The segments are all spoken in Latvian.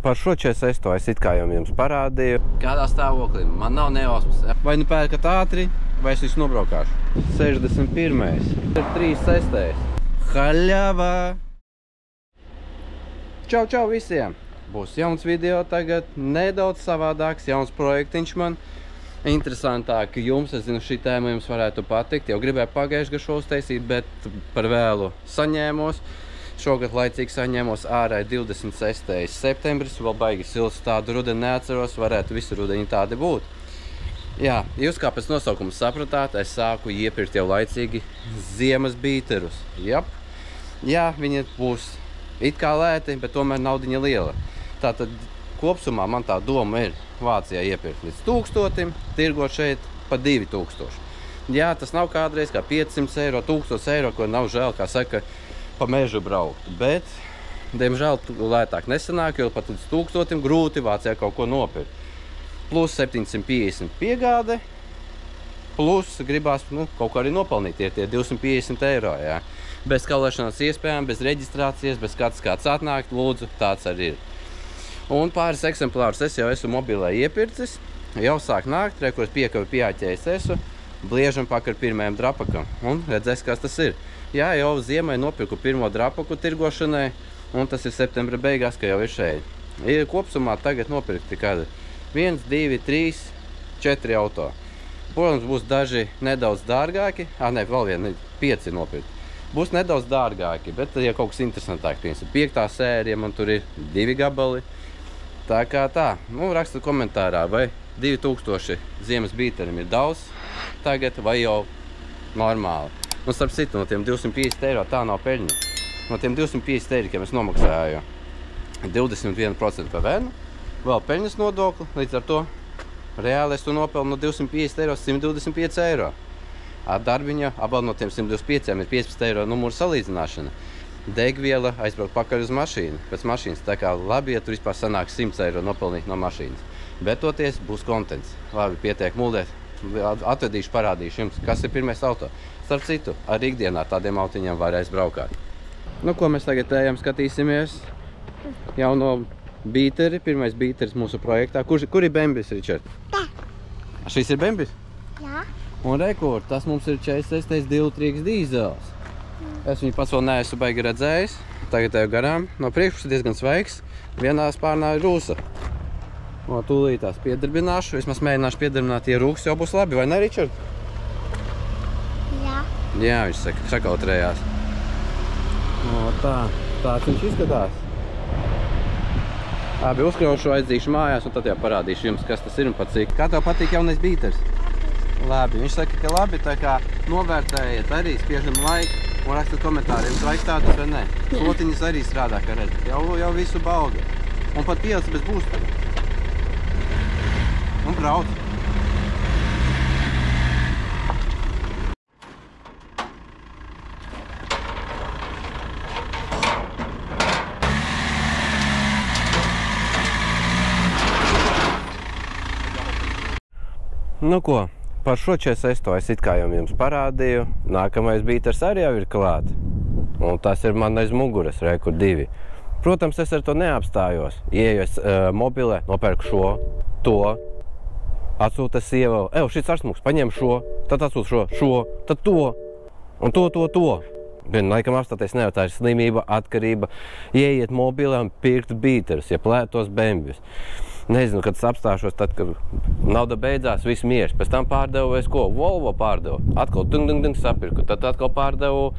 Par šo 46 es it kā jau jums parādīju. Kādā stāvoklī? Man nav neosmas. Vai nu pērkat ātri, vai es visu nobraukāšu. 61. Ir 36. Haļava! Čau, čau visiem! Būs jauns video tagad, nedaudz savādāks, jauns projektiņš man. Interesantāk jums, es zinu, šī tēma jums varētu patikt. Jau gribēju pagājuši gadu šo uztaisīt, bet par vēlu saņēmos. Šogad laicīgi saņēmos ārā 26. septembris, vēl baigi silts, tādu rudeni neatceros, varētu visu rudeni tādi būt. Jā, jūs kā pēc nosaukuma sapratāt, es sāku iepirkt jau laicīgi ziemas bīterus. Jā, viņi būs it kā lēti, bet tomēr naudiņa liela. Tātad kopsumā man tā doma ir Vācijā iepirkt līdz 1000, tirgot šeit pa 2000. Jā, tas nav kādreiz kā 500 eiro, 1000 eiro, ko nav žēl, kā saka, pa mežu braukt, bet, diemžēl, lētāk nesanāk, jo pat līdz 1000 grūti Vācijā kaut ko nopirkt. Plus 750 piegāde, plus gribās, kaut ko arī nopelnīt, tie 250 eiro, jā. Bez kalēšanās iespējām, bez reģistrācijas, bez kāds atnākt, lūdzu, tāds arī ir. Un pāris eksemplārus es jau esmu mobilē iepircis, jau sāk nākt, kur es piekavi pieāķējis esmu, bliežam pakar pirmajam drapakam, un redzēs, kas tas ir. Jā, jau ziemai nopirku pirmo drapaku tirgošanai, un tas ir septembra beigās, ka jau ir šeit. Ir kopsumā tagad nopirkti kādi 1, 2, 3, 4 auto. Protams, būs daži nedaudz dārgāki, vēl vieni 5 nopirkti. Būs nedaudz dārgāki, bet ja kaut kas interesantāk, piemēram, 5. sērija, man tur ir 2 gabali. Tā kā tā, rakstat komentārā, vai 2000 ziemas bīterim ir daudz tagad, vai jau normāli. Starp citu, no tiem 250 eiro tā nav peļņa. No tiem 250 eirikiem es nomaksāju 21% PVN, vēl peļņas nodokli, līdz ar to reāli es to nopelnu no 250 eiro 125 eiro. Darbiņa, abal no tiem 125 ir 15 eiro numuru salīdzināšana. Degviela aizbraukt pakaļ uz mašīnu, pēc mašīnas, tā kā labi, ja tur vispār sanāk 100 eiro nopelnīt no mašīnas. Bet toties būs kontents. Labi, pietiek muldēt. Atvedīšu, parādīšu jums, kas ir pirmais auto. Starp citu, ar ikdienā tādiem autiņiem varēs braukāt. Ko mēs tagad ejam skatīsimies? Jauno bīteri, pirmais bīteris mūsu projektā. Kur ir Bembis, Ričard? Tā. Šis ir Bembis? Jā. Un rekord, tas mums ir 46. 2-trīgs dīzels. Es viņu pats vēl neesmu baigi redzējis. Tagad eju garām. No priekšpuses diezgan sveiks. Vienā spārnā ir rūsa. Tūlīt tās piedarbināšu. Vismaz mēģināšu piedarbināt, ja rūks jau būs labi, vai ne, Ričard? Jā. Jā, viņš sakautrējās. Tāds viņš izskatās. Labi, uzkraušu, aizdzīšu mājās, un tad jau parādīšu jums, kas tas ir un pat cik. Kā tev patīk jaunais bīteris? Labi, viņš saka, ka labi, tā kā novērtējiet arī, spiežam laiku un rakstat komentāri, jums vajag tādus vai ne. Slotiņas arī strādā, kā redzat. Jau visu bauda. Un pat pielicis bez būstara. Un brauc. Ko, par šo 46 es it kā jau jums parādīju. Nākamais bīters arī jau ir klāt. Un tas ir man aiz muguras, kur 2. Protams, es ar to neapstājos. Ieju es mobilē, nopērku šo, to. Atsūta sieva, šis arsmuks, paņem šo, tad atsūta šo, tad to, un to. Laikam apstāties nevar, tā ir slimība, atkarība, ieiet mobilē un pirkt bīterus, ja plētos Bembis. Nezinu, kad es apstāšos, tad, kad nauda beidzās, viss miers. Pēc tam pārdevu es ko? Volvo pārdevu. Atkal sapirku. Tad atkal pārdevu,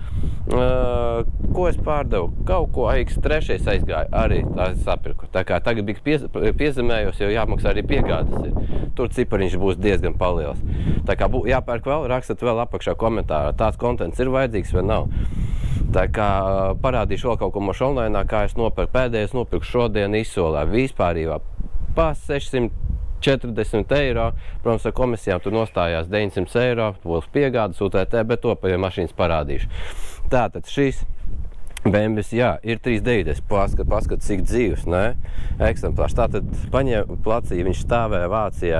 ko es pārdevu? Kaut ko X3 aizgāju, arī tā sapirku. Tā kā tagad bija piezemējos, jau jāmaksā arī piegādes ir. Tur cipariņš būs diezgan paliels. Tā kā jāpērk vēl, rakstat vēl apakšā komentārā. Tāds kontents ir vajadzīgs vai nav. Tā kā parādīšu vēl kaut ko mošu online, kā es nopirku. Pēdējais nopirku šodien izsolē vispārībā pa 640 eiro. Protams, ar komisijām tur nostājās 900 eiro, būs piegādes UTT, bet to pa mašīnas parādīšu. Tātad šis Bembis, jā, ir 3,9. Paskat, cik dzīvs, ne? Eksemplārs. Tātad paņēma placīju, viņš stāvēja Vācijā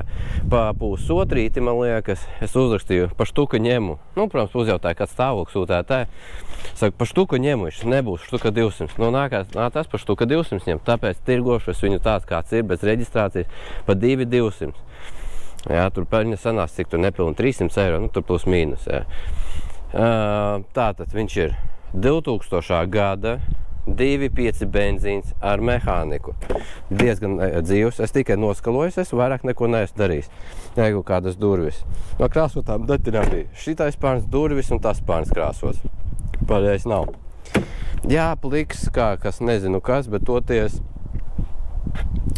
pa pusotrīti, man liekas. Es uzrakstīju, pa štuka ņemu. Nu, protams, uzjautāju, kāds stāvoklis sūtētāji. Saku, pa štuka ņemu, viņš nebūs štuka 200. Nu, tas pa štuka 200 ņem, tāpēc tirgošos viņu tāds, kāds ir, bez reģistrācijas, pa 2,200. Jā, tur peļņa sanās, cik tur nepilni 300 eiro, nu, tur plus mīnus, jā. Tātad viņš ir 2000. gada 2,5 benzīns ar mehāniku. Diezgan dzīvs. Es tikai noskalojos, es vairāk neko neesmu darījis. Jeigu kādas durvis. No krāsotām datinām bija šitais pārns durvis un tas pārns krāsots. Pārējais nav. Jā, pliks, kas nezinu kas, bet toties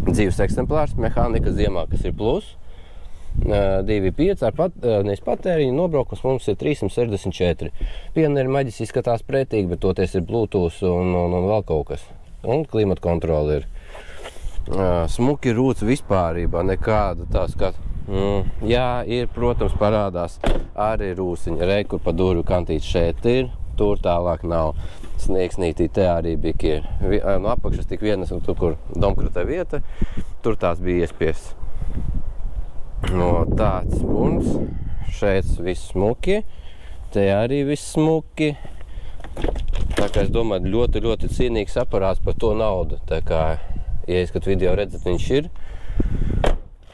dzīves eksemplārs, mehānika ziemā, kas ir plus. 2,5 ar patēriņu nobraukums mums ir 364. Pioneeri maģis izskatās pretīgi, bet toties ir Bluetooth un vēl kaut kas. Un klimata kontroli ir. Smuki rūts vispārībā, nekāda tā skata. Jā, ir, protams, parādās arī rūsiņa. Re, kur pa durvju kantīts šeit ir, tur tālāk nav. Sniegsnītī te arī bija ir. No apakšas tik vienas, un tur, kur domkrata vieta, tur tās bija iespiestas. No tāds punkts, šeit viss smuki, te arī viss smuki. Tā kā es domāju, ļoti, ļoti cienīgs aparāts par to naudu. Tā kā, ja esat video redzat, viņš ir.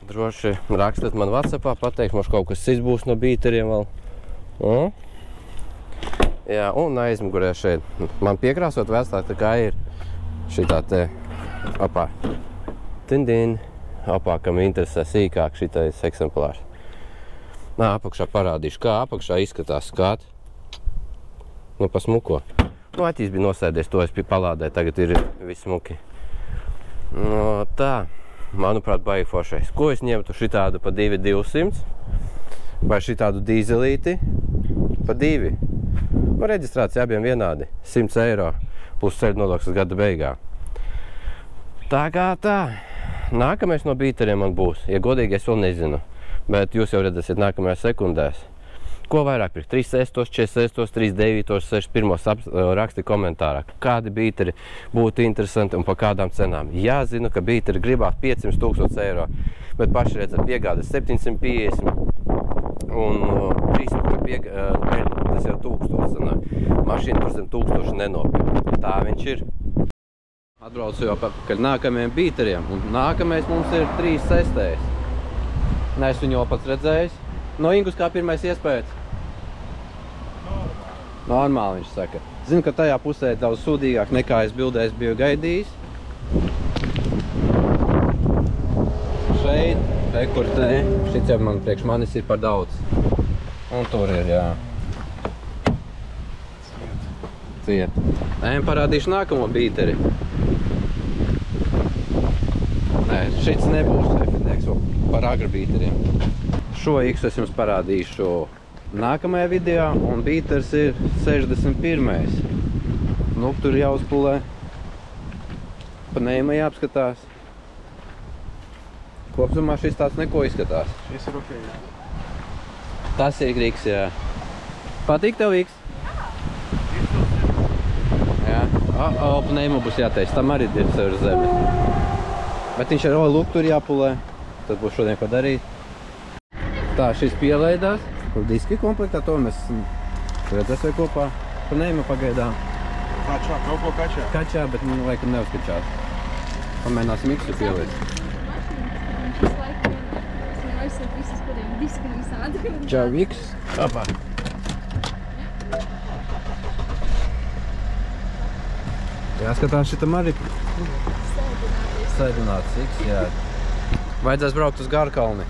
Droši rakstat man WhatsAppā, pateikt, mums kaut kas cits būs no bīteriem vēl. Jā, un aizmugurē šeit. Man piekrāsot vēstāk, tā kā ir šitā te apā. Tindin. Apakam interesē sīkāk šitais eksemplārs. Apakšā parādīšu, kā apakšā izskatās skāt. Nu, pa smuko. Nu, aķīs bija nosēdies, to es palādēju, tagad ir viss smuki. No, tā, manuprāt, baigi foršais. Ko es ņemtu šitādu pa 2,200? Vai šitādu dīzelīti? Pa 2. Nu, reģistrācija abiem vienādi. 100 eiro plus ceļu nodoklis gada beigā. Tā kā tā. Nākamais no bīteriem man būs. Ja godīgi, es vēl nezinu. Bet jūs jau redzēsiet nākamajās sekundēs. Ko vairāk pirkt? 3,6, 4,6, 3,9, 6,1 raksti komentārā. Kādi bīteri būtu interesanti un pa kādām cenām? Jā, zinu, ka bīteri gribās 500 000 eiro. Bet paši redzat, piegādes 750 un 300, tas jau 1000 sanāk. Mašīna tur zem 1000 nenopirkt. Tā viņš ir. Atbraucu jau pakaļ nākamajiem bīteriem, un nākamais mums ir 3,6. Es viņu jau pats redzējis. No Ingus kā pirmais iespējas? Normāli viņš saka. Zinu, ka tajā pusē daudz sūdīgāk nekā es bildēs biju gaidījis. Šeit, kur te, šits jau man priekš manis ir par daudz. Un tur ir, jā. Ciet. Ejam parādīšu nākamo bīteri. Nē, šits nebūs FNX par agrabīteriem. Šo X es jums parādīšu nākamajā video, un bīters ir 61. Nu, tur jāuzpulē. Pa neima jāapskatās. Kopsumā šis tāds neko izskatās. Šis ir ok, jā. Tas ir X, jā. Patīk tev X? Jā. Pa neima būs jāteic, tam arī ir sev zeme. Bet viņš ar luk tur jāpulē, tad būs šodien ko darīt. Tā, šis pielaidās, kur diski komplektā, to mēs redzēsim kopā. Pa neima pagaidām. Kačā, kaut ko kačā? Kačā, bet viņi laikam neuzkačās. Pamēģināsim X pielaist. Čau, X. Apā. Jāskatās šitam arī. Sēdināts X, jā. Vajadzēs braukt uz Garkalni.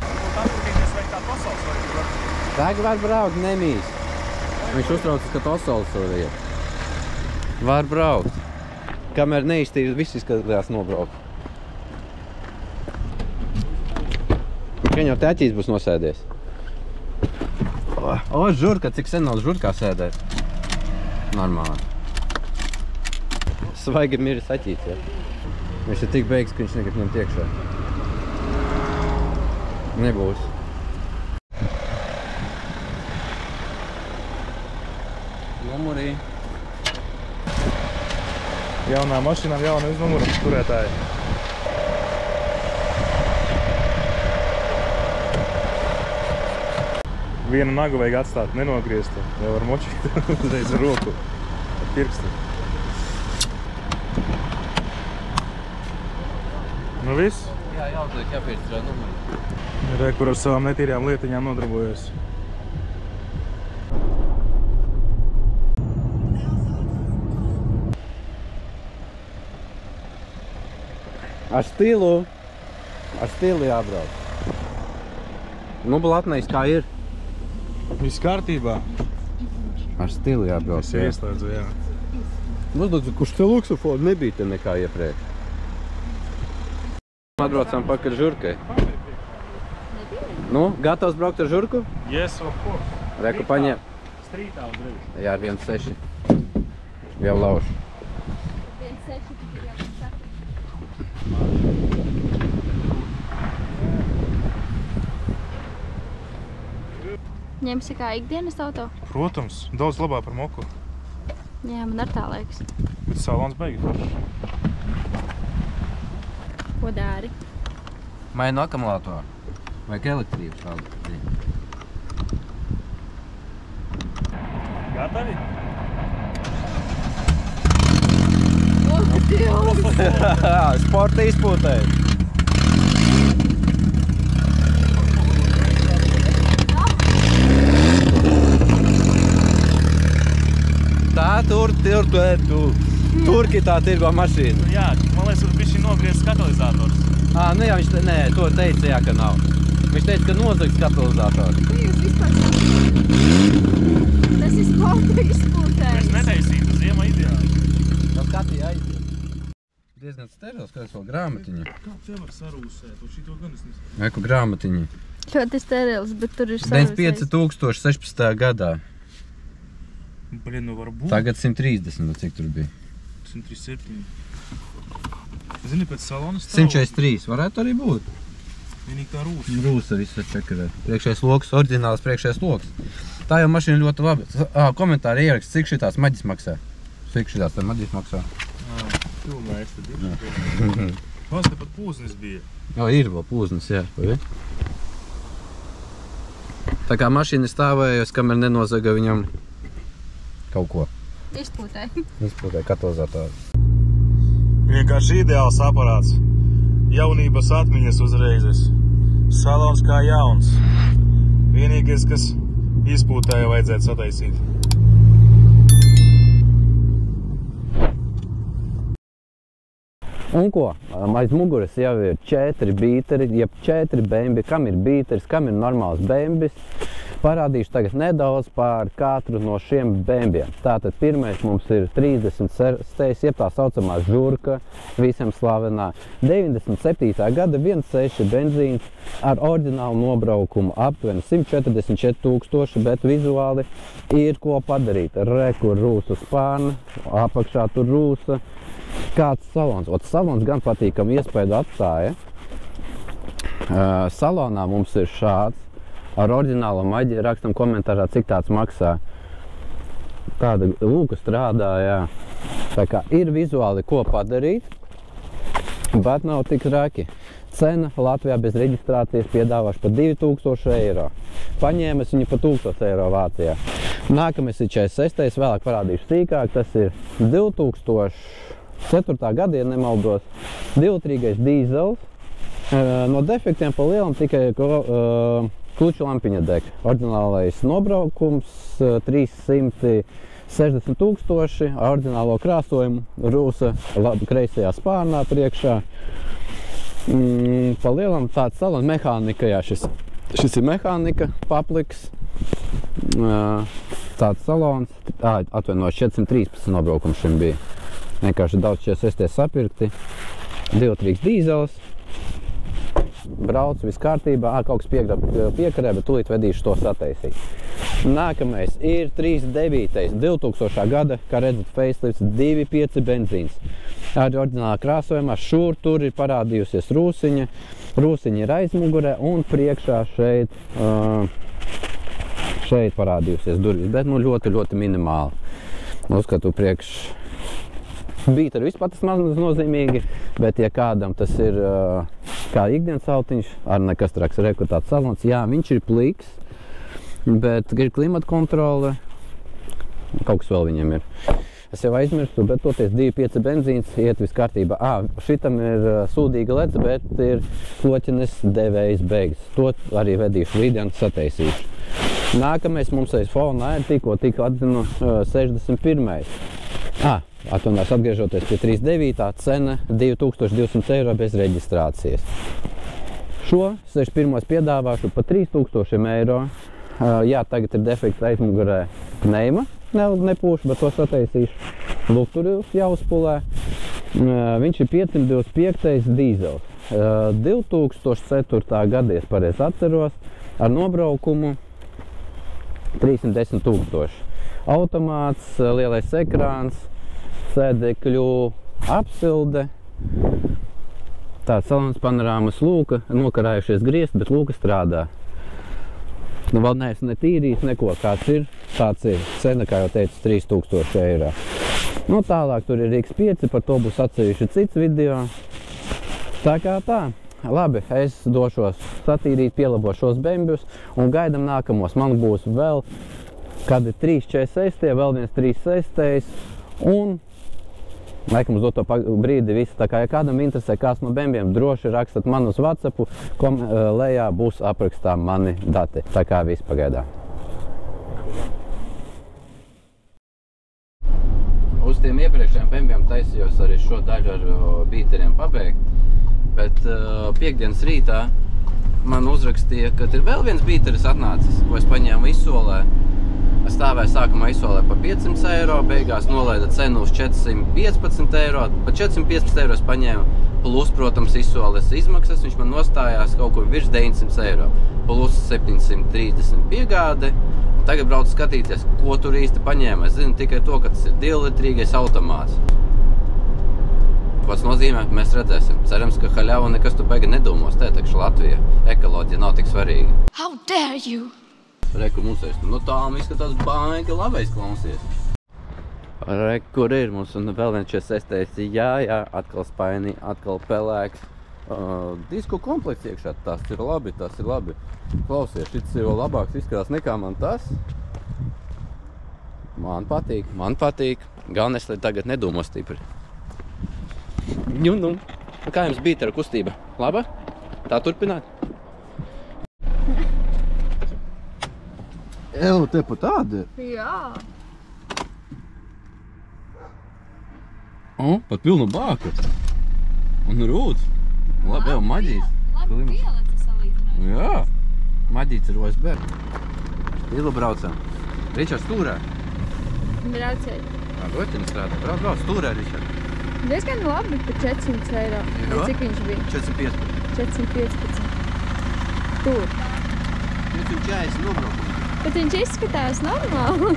Tagad var braukt, nemīs. Viņš uztraucas, ka Tosols tur ir. Var braukt. Kamēr neiztīri, viss izskatās nobraukt. Viņ jau teķīs būs nosēdies. O, žurka, cik sen nav žurkā sēdēt. Normāli. Svaigi miris aķīts, jā. Viņš ir tik beigs, ka viņš negrib ņemt iekšā. Nebūs. Numurī. Jaunā mašīnām jauna uz numuru turētāji. Vienu nagu vajag atstāt, nenogriezt. Jau var močīt uzreiz ar roku, ar pirkstu. Nu viss? Jā, jāuzliek jāpiestrādā numuru. Re, kur ar savām netīrajām lietiņām nodarbojas. Ar stilu jābrauc. Nu, blatnējs kā ir. Viss kārtībā. Ar stilu jābrauc, Es ieslēdzu, jā. Uzlūdzu, kurš te luksofonu nebija te nekā iepriekš. Atbraucām pakaļ žurkai. Nu, gatavs braukt ar žurku? Yes, of course. Reku paņem. Strītā uzreiz. Jā, ar 1.6. Jau laušu. 1.6 tik ir jāsaka. Ņemsi kā ikdienas auto? Protams, daudz labāk par moku. Jā, man ar tā liekas. Bet salons beigi forši. Ko dari? Mainu akumulātoru. Vajag elektrības vēl. Gatavi? O, Dievs! Sporta izpūtē. Tā, Turki tā tirgo mašīnu. Jā, man liekas, tur bišķi nogriezts katalizators. Nu jā, viņš nē, to teica, jā, ka nav. Viņš teica, ka nozagts katalizators. Ko jūs vispār sakāt? Tas ir sporta izpūtējs. Es netaisītu, ziema ideāli. Tas skatī aiziet. Diezgan sterils, kāds vēl grāmatiņa. Kā te var sarūsēt? Un šito gan es nesaku. Eku grāmatiņa. Ļoti sterils, bet tur ir sarūsējis. 95,016. gadā. Blin, nu var būt. Tagad 130, nu cik tur bija? 137. Zini, pēc salonas stāv. 143, varētu arī būt. Vienīgi tā rūsa. Rūsa visu čekarē. Priekšējais loks, oriģināls priekšējais loks. Tā jau mašīna ļoti labi. Komentāri ieraksts, cik šitās maģis maksā? Cik šitās tā maģis maksā? Filmēs tad ir. Pasta pat pūznis bija. Jā, ir vēl pūznis, jā. Tā kā mašīna stāvējas, kamēr nenozaga viņam kaut ko. Izpūtēji. Izpūtē katalizatoru. Vienkārši ideāls aparāts. Jaunības atmiņas uzreizes. Salons kā jauns. Vienīgais, kas izpūtēja vajadzētu sataisīt. Un ko? Aiz muguras jau ir 4 bīteri, jeb 4 bembi. Kam ir bīteris, kam ir normāls bembis? Parādīšu tagad nedaudz par katru no šiem bembiem. Tātad pirmais mums ir 36, jeb tā saucamā žurka, visiem slavenā. 97. gada 1.6 benzīns ar oriģinālu nobraukumu aptuveni 144,000, bet vizuāli ir ko padarīt. Rekur rūsa spārna, apakšā tur rūsa. Kāds salons? Salons gan patīkam iespēju atstāja. Salonā mums ir šāds. Ar oriģinālo maģi rakstam komentārā, cik tāds maksā. Tāda lūka strādā, jā. Tā kā ir vizuāli ko padarīt, bet nav tik raki. Cena Latvijā bez reģistrācijas piedāvāšu par 2000 eiro. Paņēmas viņu par 1000 eiro Vācijā. Nākamais ir 46. Vēlāk parādīšu sīkāk. Tas ir 2004. gada, ja nemaldos, 2-litrīgais dīzels. No defektiem pa lielam tikai kluču lampiņa deg. Oriģinālais nobraukums 360,000, oriģinālo krāsojumu, rūsa kreisajā spārnā priekšā. Pa lielam tāds salons, mehānika, jā, šis ir mehānika, papliks. Tāds salons, atvainojiet, 413 nobraukums šim bija. Vienkārši daudz 46 sapirkti, 2-litrīgs dīzels. Brauc, viss kārtībā, kaut kas piekarē, bet tūlīt vedīšu to sataisīt. Nākamais ir 39. 2000. gada, kā redzat, facelifts 2.5 benzīns. Ar oriģinālā krāsojumā šur tur ir parādījusies rūsiņa. Rūsiņa ir aizmugurē un priekšā šeit parādījusies durvis, bet nu ļoti, ļoti minimāli. Uzskatu Bīteri vispār tas maz nozīmīgi, bet ja kādam tas ir kā ikdienas autiņš, ar nekas traks rekutāts salons, jā, viņš ir pliks, bet ir klimata kontrole, kaut kas vēl viņam ir. Es jau aizmirstu, bet toties 2.5 benzīns iet viss kārtībā. Šitam ir sūdīga lec, bet ir kloķenes devējs beigas. To arī vedīšu video un sataisīšu. Nākamais mums aiz fonā ir tikko atzinu 61. Atvainojos, atgriežoties pie 39. cena 2200 eiro bez reģistrācijas. Šo 61. piedāvāšu pa 3000 eiro. Jā, tagad ir defekts aizmugurē pneima, nepūšu, bet to sataisīšu. Lukturi jāuzpulē. Viņš ir 525. dīzels. 2004. gada, ja pareizi atceros, ar nobraukumu 310 000. Automāts, lielais ekrāns, sēdekļu apsilde, tāds salons panorāmas lūka, nokarājušies griezt, bet lūka strādā. Vēl neesmu netīrījis neko, kāds ir, tāds ir. Cena, kā jau teicu, 3000 eiro. Tālāk tur ir X5, par to būs atsevišķi cits video. Tā kā tā. Labi, es došos satīrīt, pielabošos bembjus un gaidam nākamos. Man būs vēl, kad ir 346, vēl viens 346 un laikam uz doto brīdi viss. Tā kā, ja kādam interesē kāds no bembjiem, droši rakstat man uz WhatsAppu, lejā būs aprakstā mani dati. Tā kā viss pagaidā. Uz tiem iepriekšējiem bembjiem taisījos arī šo daļu ar bīteriem pabeigt. Bet piekdienas rītā man uzrakstīja, ka ir vēl viens bīteris atnācis, ko es paņēmu izsolē. Es stāvēju sākumā izsolē pa 500 eiro, beigās nolaida cenu uz 415 eiro. Pa 415 eiro es paņēmu, plus, protams, izsoles izmaksas, viņš man nostājās kaut kur virs 900 eiro. Plus 730 piegāde. Tagad braucu skatīties, ko tur īsti paņēmu. Es zinu tikai to, ka tas ir 2-litrīgais automāts. Ko tas nozīmē, mēs redzēsim. Cerams, ka haļava nekas tu baigi nedomos. Te taču Latvija ekoloģija nav tik svarīga. How dare you? Reku mums ir. Tālum izskatās baigi labais klausies. Kur ir mums un vēl viens 46. Jā, atkal spaini, atkal pelēks. Disku komplekts iekšā, tas ir labi. Klausies, šis ir vēl labāks izskatās nekā man tas. Man patīk. Galvenais, lai tagad nedomos stipri. Kā jums bītera kustība? Laba? Tā turpināt? Te pa tāda ir? Jā. Pat pilnu bāku. Un rūts. Labi, jau maģīts. Labi pielēca salīdzināt. Jā. Maģīts ir OSB. Ilu braucam. Ričards stūrē. Brauciet. Roķini strādā. Brauc, stūrē, Ričards. Diezgan labi par 400 eiro. Jā? Cik viņš bija? 415. 415. Tur. 440 nobraukumi. Bet viņš izskatās normāli.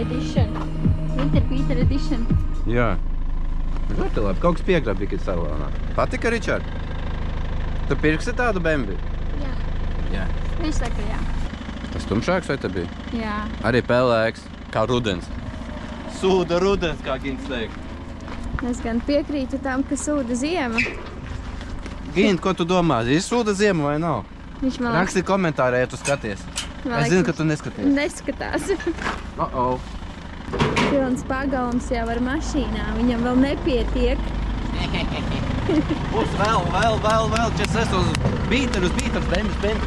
Edition. Winter Beater Edition. Jā. Ļoti labi. Kaut kas piegrabīgi ir salonā. Patika, Ričard? Tu pirksi tādu bembi? Jā. Jā. Viņš saka, jā. Tas tumšāks vai te bija? Jā. Arī pelēks, kā rudens. Sūda rudens, kā Gins teikt. Es gan piekrītu tam, ka sūda ziema. Gint, ko tu domā? Ir sūda ziema vai nav? Viņš man Raksti komentārā, ja tu skaties. Es zinu, ka tu neskaties. Neskatās. Pilns pagalms jau ar mašīnām. Viņam vēl nepietiek. Būs vēl, čes es uz bīterus, bembis.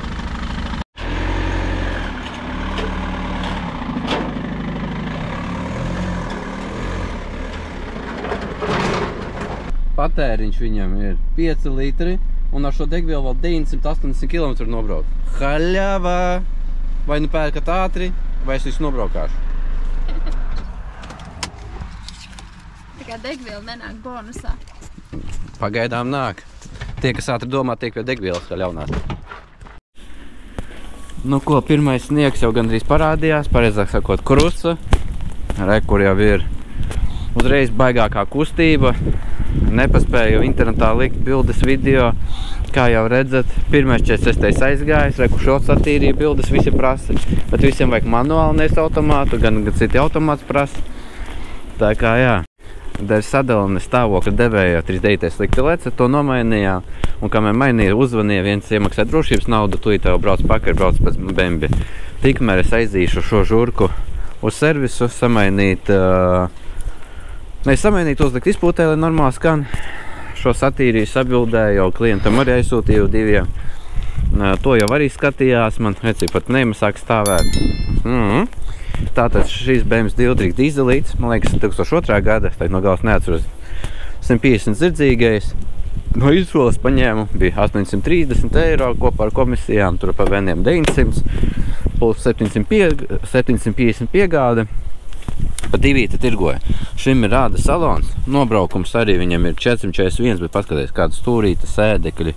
Patēriņš viņam ir 5 litri un ar šo degvielu vēl 980 km nobraukt. Haļava! Vai nu pērkat ātri, vai es visu nobraukāšu? Tā kā degviela nenāk bonusā. Pagaidām nāk. Tie, kas ātri domā, tiek pie degvielas ļaunās. Ko, pirmais sniegs jau gandrīz parādījās, pareizāk sakot, krusta. Kur jau ir uzreiz baigākā kustība. nepaspēju internetā likt bildes video. Kā jau redzat, pirmais 46. aizgājis, reku šots attīrīja bildes, visi prasa. Bet visiem vajag manuāli, nevis automātu, gan citi automāts prasa. Tā kā jā, dēļ sadalines stāvokļa devēja 39. slikti lece, to nomainījām. Un kamēr mainīja, uzvanīja, viens iemaksāja drošības naudu, tūlīt tev brauc pakaļ, brauc pēc bembi. Tikmēr es aizīšu šo žurku uz servisu, samainīt, uzlikt izpūtē, lai normāli skan. Šo satīriju, sabildēju, jau klientam arī aizsūtīju diviem. To jau arī skatījās, man redzī pat neima sāk stāvēt. Tātad šīs BMW 2 dīzelīts, man liekas, 2002. gada, tā no galas neatceros, 150 zirdzīgais. No izsoles paņēmu, bija 830 eiro kopā ar komisijām, tur pa vieniem 900, plus 750 piegāde. Pa divīti tirgoja. Šim ir rāda salons, nobraukums arī viņam ir 441, bet paskaties, kāda stūrīta, sēdekļi,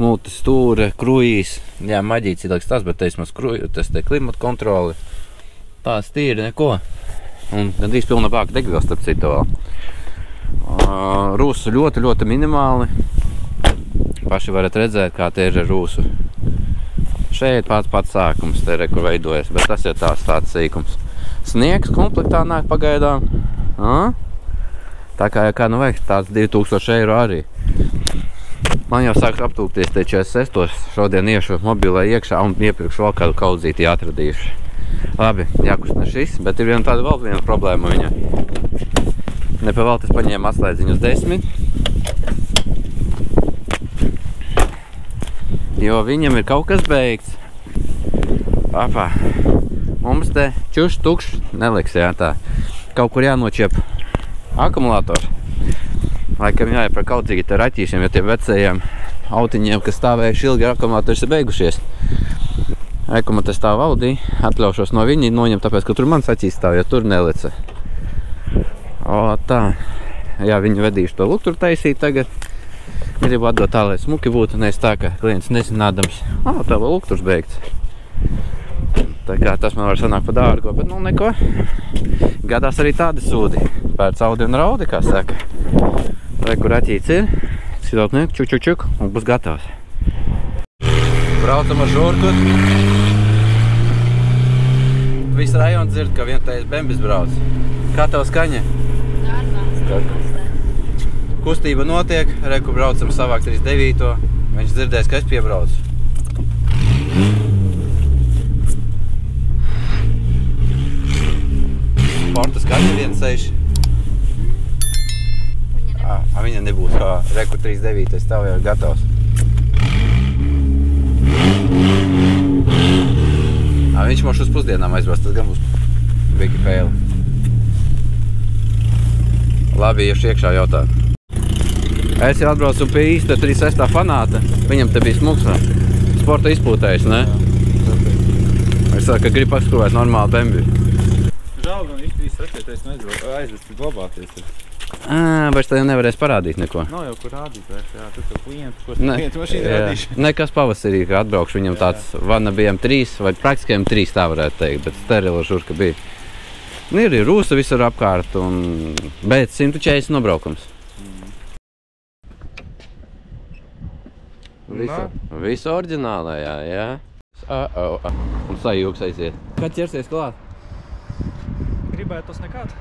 multi stūre, krujīs. Jā, maģīts ir tas, bet tas te klimata kontroli. Tās tīri neko. Un gandrīz pilna bāka degvielas, starp citu vēl. Rūsu ļoti minimāli. Paši varat redzēt, kā te ir ar rūsu. Šeit pats sākums, te kur veidojas, bet tas ir tāds sīkums. Sniegs komplektā nāk pagaidām. Tā kā nu vajag, tāds 2000 eiro arī. Man jau sāks aptūkties te 46. Šodien iešu mobilē iekšā un iepirkšu vēl kādu kaudzīti atradīšu. Labi, jākustina šis, bet ir viena problēma viņa. Nepavēlti es paņēmu atslēdziņu uz 10. Jo viņam ir kaut kas beigts. Papā. Mums te čušs tukšs neliks, jā, tā. Kaut kur jānočiep akumulātors. Laikam jāiet par kaudzīti ar raķīšiem, jo tiem vecajiem autiņiem, kas stāvējuši ilgi, akumulātors ir beigušies. Rekomendē stāv Audi, atļaušos no viņa noņemt, tāpēc, ka tur mans aķīs stāv, jo tur nelica. Tā. Jā, viņi vedīšu to lukturu taisīt tagad. Gribu atdot tā, lai smuki būtu, nevis tā, ka klients nezinādams. Tā vēl lukturs beigts. Tā kā tas man var sanākt pa dārgo, bet nu neko. Gadās arī tādi sūdi. Pēc Audi un Raudi, kā saka. Kur aķīts ir. Citot, ne, čuk, un būs gatavs. Braucam ar žurku. Viss rajons dzird, ka vientais bembis brauc. Kā tev skaņa? Kustība notiek, reku braucam savāk 39. Viņš dzirdēs, ka es piebraucu. Porta skaņa 1.6. Viņa nebūs, reku 39. Stāv jau gatavs. Viņš mums uz pusdienām aizbrauc, tas gan būs bigi pēli. Labi, iešu iekšā jautāt. Es jau atbraucu pie īsta 36. fanāta. Viņam te bija smuks, sporta izpūtējs, ne? Es saku, ka grib paskrūvēt normāli bembi. Žēl, gan viss atšķieties aizvest glabāties. Bet tev nevarēs parādīt neko. Nav jau kur rādīt vairs, jā, tur tev klientu mašīnu radīšu. Nekas pavasarī, ka atbraukšu, viņam tāds vana bija M3 vai praktiski M3 tā varētu teikt, bet sterila žurka bija. Ir rūsa visur apkārt, bet 140 nobraukums. Visu oriģinālajā, jā. Un sajūgs aiziet. Kad ķersies klāt? Gribētos nekādu.